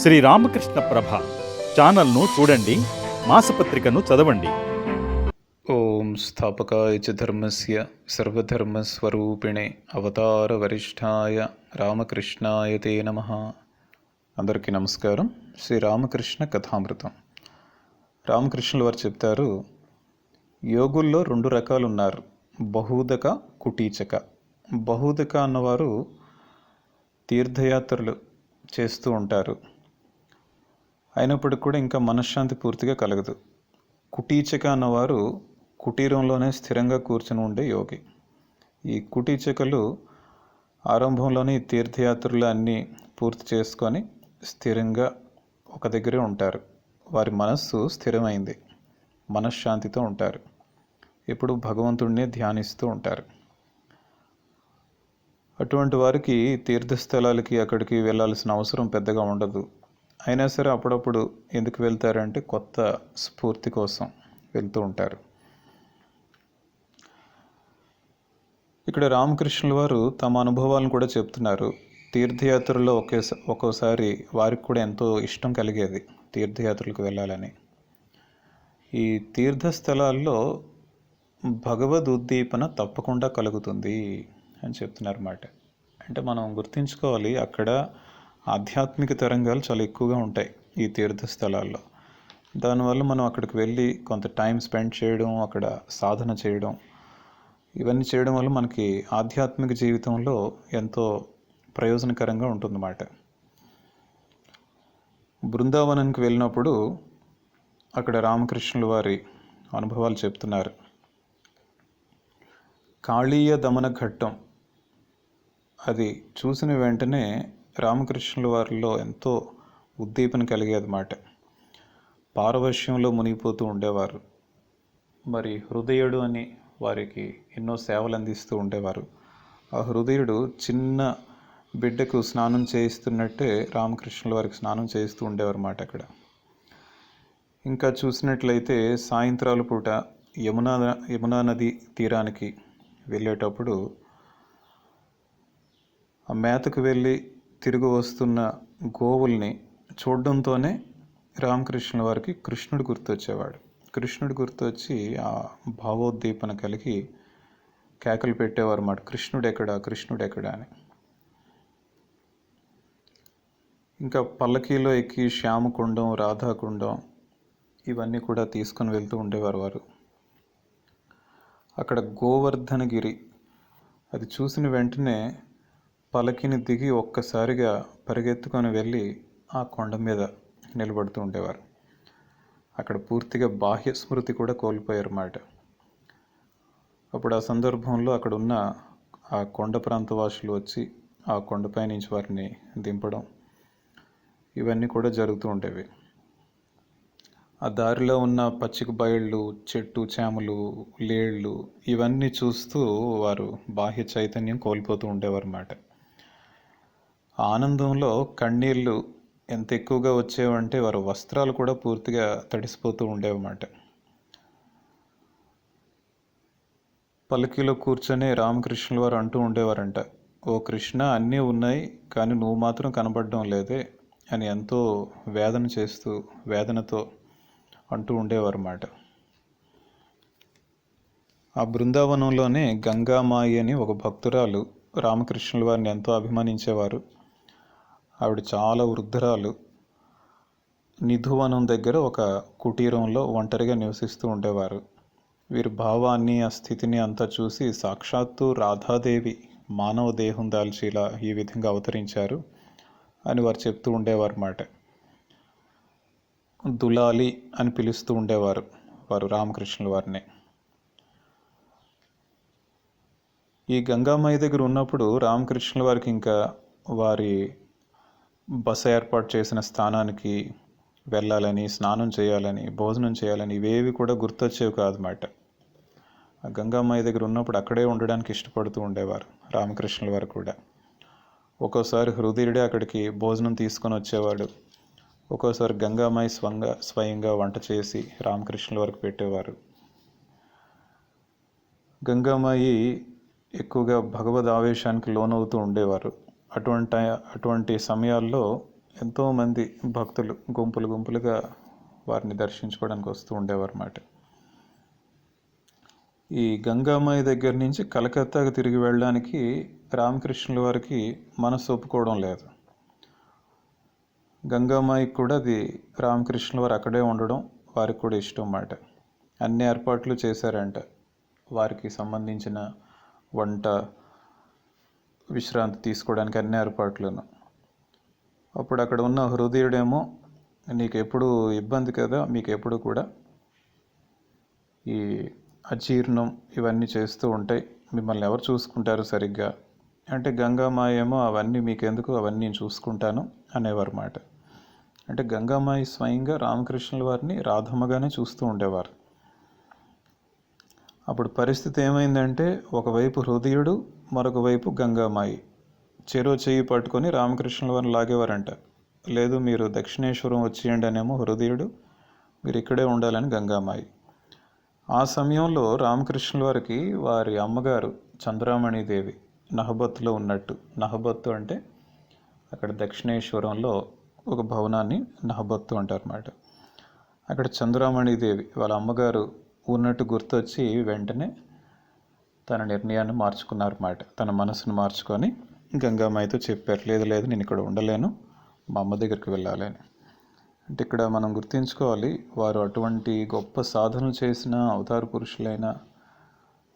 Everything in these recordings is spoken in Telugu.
శ్రీ రామకృష్ణ ప్రభ ఛానల్ను చూడండి, మాసపత్రికను చదవండి. ఓం స్థాపకాయ చ ధర్మస్య సర్వధర్మస్వరూపిణే అవతార వరిష్ఠాయ రామకృష్ణాయ తే నమః. అందరికీ నమస్కారం. శ్రీ రామకృష్ణ కథామృతం. రామకృష్ణుల వారు చెప్తారు, యోగుల్లో 2 రకాలు ఉన్నారు, బహూదక, కుటీచక. బహూదక అన్నవారు తీర్థయాత్రలు చేస్తూ ఉంటారు, అయినప్పటికీ కూడా ఇంకా మనశ్శాంతి పూర్తిగా కలగదు. కుటీచక అన్నవారు కుటీరంలోనే స్థిరంగా కూర్చుని ఉండే యోగి. ఈ కుటీచకులు ఆరంభంలోనే ఈ తీర్థయాత్రలు అన్నీ పూర్తి చేసుకొని స్థిరంగా ఒక దగ్గరే ఉంటారు. వారి మనస్సు స్థిరమైంది, మనశ్శాంతితో ఉంటారు, ఎప్పుడు భగవంతుడిని ధ్యానిస్తూ ఉంటారు. అటువంటి వారికి తీర్థస్థలాలకి అక్కడికి వెళ్ళాల్సిన అవసరం పెద్దగా ఉండదు. అయినా సరే అప్పుడప్పుడు ఎందుకు వెళ్తారంటే కొత్త స్ఫూర్తి కోసం వెళ్తూ ఉంటారు. ఇక్కడ రామకృష్ణుల వారు తమ అనుభవాలను కూడా చెప్తున్నారు. తీర్థయాత్రలో ఒక్కోసారి వారికి కూడా ఎంతో ఇష్టం కలిగేది తీర్థయాత్రలకు వెళ్ళాలని. ఈ తీర్థస్థలాల్లో భగవద్ ఉద్దీపన తప్పకుండా కలుగుతుంది అని చెప్తున్నారు అన్నమాట. అంటే మనం గుర్తుంచుకోవాలి, అక్కడ ఆధ్యాత్మిక తరంగాలు చాలా ఎక్కువగా ఉంటాయి ఈ తీర్థస్థలాల్లో. దానివల్ల మనం అక్కడికి వెళ్ళి కొంత టైం స్పెండ్ చేయడం, అక్కడ సాధన చేయడం, ఇవన్నీ చేయడం వల్ల మనకి ఆధ్యాత్మిక జీవితంలో ఎంతో ప్రయోజనకరంగా ఉంటుందన్నమాట. బృందావనానికి వెళ్ళినప్పుడు అక్కడ రామకృష్ణుల వారి అనుభవాలు చెప్తున్నారు. కాళీయ దమన ఘట్టం అది చూసిన వెంటనే రామకృష్ణుల వారిలో ఎంతో ఉద్దీపన కలిగేదన్నమాట. పారవశ్యంలో మునిగిపోతూ ఉండేవారు. మరి హృదయుడు అని వారికి ఎన్నో సేవలు అందిస్తూ ఉండేవారు. ఆ హృదయుడు చిన్న బిడ్డకు స్నానం చేయిస్తున్నట్టే రామకృష్ణుల వారికి స్నానం చేయిస్తూ ఉండేవారు అన్నమాట అక్కడ. ఇంకా చూసినట్లయితే సాయంత్రాల పూట యమునా నది తీరానికి వెళ్ళేటప్పుడు ఆ మేతకు వెళ్ళి తిరిగి వస్తున్న గోవుల్ని చూడడంతోనే రామకృష్ణుల వారికి కృష్ణుడు గుర్తొచ్చేవాడు. కృష్ణుడు గుర్తొచ్చి ఆ భావోద్దీపన కలిగి కేకలు పెట్టేవారు అన్నమాట, కృష్ణుడు ఎక్కడా, కృష్ణుడు ఎక్కడా అని. ఇంకా పల్లకీలో ఎక్కి శ్యామకుండం, రాధాకుండం ఇవన్నీ కూడా తీసుకొని వెళ్తూ ఉండేవారు వారు. అక్కడ గోవర్ధనగిరి అది చూసిన వెంటనే పల్లకిని దిగి ఒక్కసారిగా పరిగెత్తుకొని వెళ్ళి ఆ కొండ మీద నిలబడుతూ ఉండేవారు. అక్కడ పూర్తిగా బాహ్య స్మృతి కూడా కోల్పోయారు అన్నమాట. అప్పుడు ఆ సందర్భంలో అక్కడ ఉన్న ఆ కొండ ప్రాంత వాసులు వచ్చి ఆ కొండపై నుంచి వారిని దింపడం ఇవన్నీ కూడా జరుగుతూ ఉండేవి. ఆ దారిలో ఉన్న పచ్చిక బయళ్ళు, చెట్టు చేమలు, లేళ్ళు ఇవన్నీ చూస్తూ వారు బాహ్య చైతన్యం కోల్పోతూ ఉండేవారు అన్నమాట. ఆనందంలో కన్నీళ్ళు ఎంత ఎక్కువగా వచ్చేవంటే వారి వస్త్రాలు కూడా పూర్తిగా తడిసిపోతూ ఉండేవన్నమాట. పల్లకీలో కూర్చొని రామకృష్ణుల వారు అంటూ ఉండేవారంట, ఓ కృష్ణ, అన్నీ ఉన్నాయి కానీ నువ్వు మాత్రం కనబడడం లేదే అని ఎంతో వేదనతో అంటూ ఉండేవారు అన్నమాట. ఆ బృందావనంలోనే గంగామాయి అని ఒక భక్తురాలు రామకృష్ణుల వారిని ఎంతో అభిమానించేవారు. ఆవిడ చాలా వృద్ధురాలు. నిధువనం దగ్గర ఒక కుటీరంలో ఒంటరిగా నివసిస్తూ ఉండేవారు. వీరి భావాన్ని, ఆ స్థితిని అంతా చూసి సాక్షాత్తు రాధాదేవి మానవ దేహం దాల్చి ఇలా ఈ విధంగా అవతరించారు అని వారు చెప్తూ ఉండేవారు అన్నమాట. దులాలి అని పిలుస్తూ ఉండేవారు వారు రామకృష్ణుల వారిని. ఈ గంగామాయి దగ్గర ఉన్నప్పుడు రామకృష్ణుల వారికి ఇంకా వారి బస ఏర్పాటు చేసిన స్థానానికి వెళ్ళాలని, స్నానం చేయాలని, భోజనం చేయాలని ఇవేవి కూడా గుర్తొచ్చేవి కాదన్నమాట. ఆ గంగామాయి దగ్గర ఉన్నప్పుడు అక్కడే ఉండడానికి ఇష్టపడుతూ ఉండేవారు రామకృష్ణుల వారు కూడా. ఒక్కోసారి హృదయుడే అక్కడికి భోజనం తీసుకొని వచ్చేవాడు. ఒక్కోసారి గంగామాయి స్వయంగా వంట చేసి రామకృష్ణుల వారికి పెట్టేవారు. గంగామాయి ఎక్కువగా భగవద్ ఆవేశానికి లోనవుతూ ఉండేవారు. అటువంటి సమయాల్లో ఎంతోమంది భక్తులు గుంపులు గుంపులుగా వారిని దర్శించుకోవడానికి వస్తూ ఉండేవారు అన్నమాట. ఈ గంగామాయి దగ్గర నుంచి కలకత్తాకు తిరిగి వెళ్ళడానికి రామకృష్ణుల వారికి మనసు ఒప్పుకోవడం లేదు. గంగామాయికి కూడా అది రామకృష్ణుల వారు అక్కడే ఉండడం వారికి కూడా ఇష్టం అన్నమాట. అన్ని ఏర్పాట్లు చేశారంట, వారికి సంబంధించిన వంట, విశ్రాంతి తీసుకోవడానికి అన్ని ఏర్పాట్లను. అప్పుడు అక్కడ ఉన్న హృదయుడేమో, నీకు ఎప్పుడు ఇబ్బంది కదా, మీకు ఎప్పుడు కూడా ఈ అజీర్ణం ఇవన్నీ చేస్తూ ఉంటాయి, మిమ్మల్ని ఎవరు చూసుకుంటారు సరిగ్గా అంటే, గంగామాయ ఏమో అవన్నీ మీకెందుకు, అవన్నీ నేను చూసుకుంటాను అనేవారు మాట. అంటే గంగామాయి స్వయంగా రామకృష్ణుల వారిని రాధమ్మగానే చూస్తూ ఉండేవారు. అప్పుడు పరిస్థితి ఏమైందంటే, ఒకవైపు హృదయుడు, మరొక వైపు గంగామాయి చెరో చేయి పట్టుకొని రామకృష్ణుల వారిని లాగేవారంట. లేదు, మీరు దక్షిణేశ్వరం వచ్చేయండి అనేమో హృదయుడు, మీరు ఇక్కడే ఉండాలని గంగామాయి. ఆ సమయంలో రామకృష్ణుల వారికి వారి అమ్మగారు చంద్రామణిదేవి నహబత్తులో ఉన్నట్టు, నహబత్తు అంటే అక్కడ దక్షిణేశ్వరంలో ఒక భవనాన్ని నహబత్తు అంటారన్నమాట. అక్కడ చంద్రామణిదేవి వాళ్ళ అమ్మగారు ఉన్నట్టు గుర్తొచ్చి వెంటనే తన నిర్ణయాన్ని మార్చుకున్నారన్నమాట. తన మనసును మార్చుకొని గంగామాయితో చెప్పారు, లేదు లేదు నేను ఇక్కడ ఉండలేను, మా అమ్మ దగ్గరికి వెళ్ళాలి అని. అంటే ఇక్కడ మనం గుర్తుంచుకోవాలి, వారు అటువంటి గొప్ప సాధనలు చేసిన అవతార పురుషులైన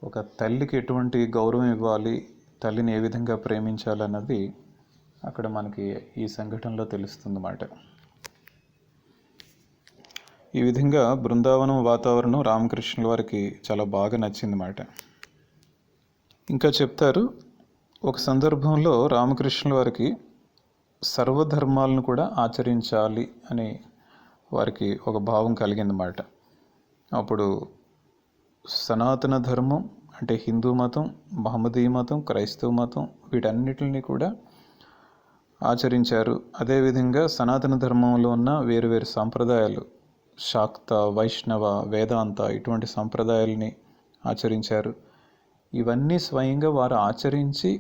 ఒక తల్లికి ఎటువంటి గౌరవం ఇవ్వాలి, తల్లిని ఏ విధంగా ప్రేమించాలన్నది అక్కడ మనకి ఈ సంఘటనలో తెలుస్తుందన్నమాట. ఈ విధంగా బృందావనం వాతావరణం రామకృష్ణుల వారికి చాలా బాగా నచ్చిందన్నమాట. ఇంకా చెప్తారు, ఒక సందర్భంలో రామకృష్ణుల వారికి సర్వధర్మాలను కూడా ఆచరించాలి అని వారికి ఒక భావం కలిగిందన్నమాట. అప్పుడు సనాతన ధర్మం అంటే హిందూ మతం, మహమ్మదీయ మతం, క్రైస్తవ మతం వీటన్నిటిని కూడా ఆచరించారు. అదేవిధంగా సనాతన ధర్మంలో ఉన్న వేరువేరు సాంప్రదాయాలు, శాక్త, వైష్ణవ, వేదాంత ఇటువంటి సాంప్రదాయాలని ఆచరించారు. ఇవన్నీ స్వయంగా వారు ఆచరించి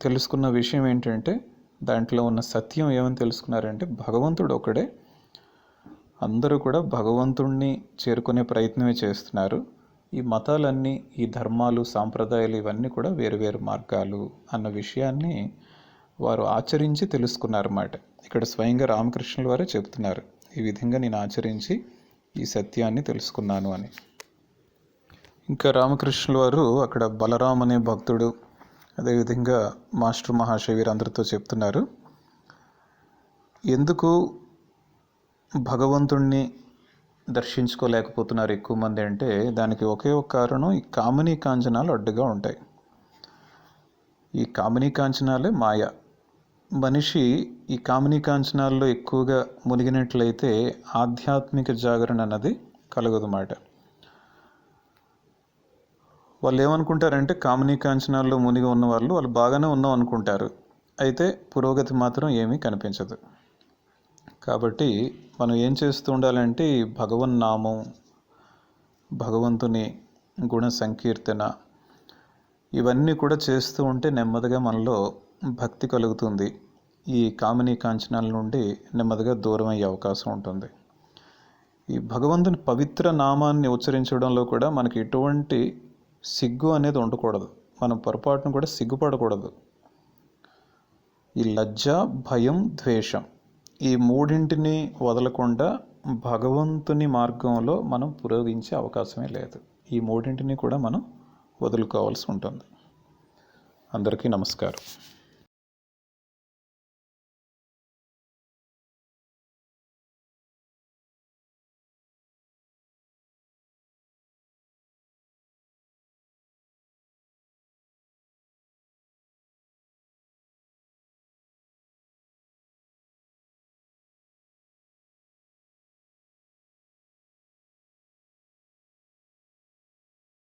తెలుసుకున్న విషయం ఏంటంటే, దాంట్లో ఉన్న సత్యం ఏమని తెలుసుకున్నారంటే, భగవంతుడు ఒకడే, అందరూ కూడా భగవంతుణ్ణి చేరుకునే ప్రయత్నమే చేస్తున్నారు. ఈ మతాలన్నీ, ఈ ధర్మాలు, సాంప్రదాయాలు ఇవన్నీ కూడా వేరు మార్గాలు అన్న విషయాన్ని వారు ఆచరించి తెలుసుకున్నారన్నమాట. ఇక్కడ స్వయంగా రామకృష్ణుల వారే చెప్తున్నారు, ఈ విధంగా నేను ఆచరించి ఈ సత్యాన్ని తెలుసుకున్నాను అని. ఇంకా రామకృష్ణుల వారు అక్కడ బలరాం అనే భక్తుడు, అదేవిధంగా మాస్టర్ మహాశయ వీరందరితో చెప్తున్నారు, ఎందుకు భగవంతుణ్ణి దర్శించుకోలేకపోతున్నారు ఎక్కువ మంది అంటే, దానికి ఒకే ఒక కారణం, ఈ కామినీ కాంచనాలు అడ్డుగా ఉంటాయి. ఈ కామినీ కాంచనాలే మాయ. మనిషి ఈ కామినీ కాంచనాల్లో ఎక్కువగా మునిగినట్లయితే ఆధ్యాత్మిక జాగరణ అన్నది కలుగుదన్నమాట. వాళ్ళు ఏమనుకుంటారంటే, కామినీ కాంచనాల్లో మునిగి ఉన్న వాళ్ళు బాగానే ఉన్నాం అనుకుంటారు, అయితే పురోగతి మాత్రం ఏమీ కనిపించదు. కాబట్టి మనం ఏం చేస్తూ ఉండాలంటే, ఈ భగవన్నామం, భగవంతుని గుణ సంకీర్తన ఇవన్నీ కూడా చేస్తూ ఉంటే నెమ్మదిగా మనలో భక్తి కలుగుతుంది. ఈ కామినీ కాంచనాల నుండి నెమ్మదిగా దూరం అయ్యే అవకాశం ఉంటుంది. ఈ భగవంతుని పవిత్ర నామాన్ని ఉచ్చరించడంలో కూడా మనకి ఎటువంటి సిగ్గు అనేది ఉండకూడదు. మనం పొరపాటును కూడా సిగ్గుపడకూడదు. ఈ లజ్జ, భయం, ద్వేషం ఈ మూడింటిని వదలకుండా భగవంతుని మార్గంలో మనం పురోగించే అవకాశమే లేదు. ఈ మూడింటిని కూడా మనం వదులుకోవాల్సి ఉంటుంది. అందరికీ నమస్కారం.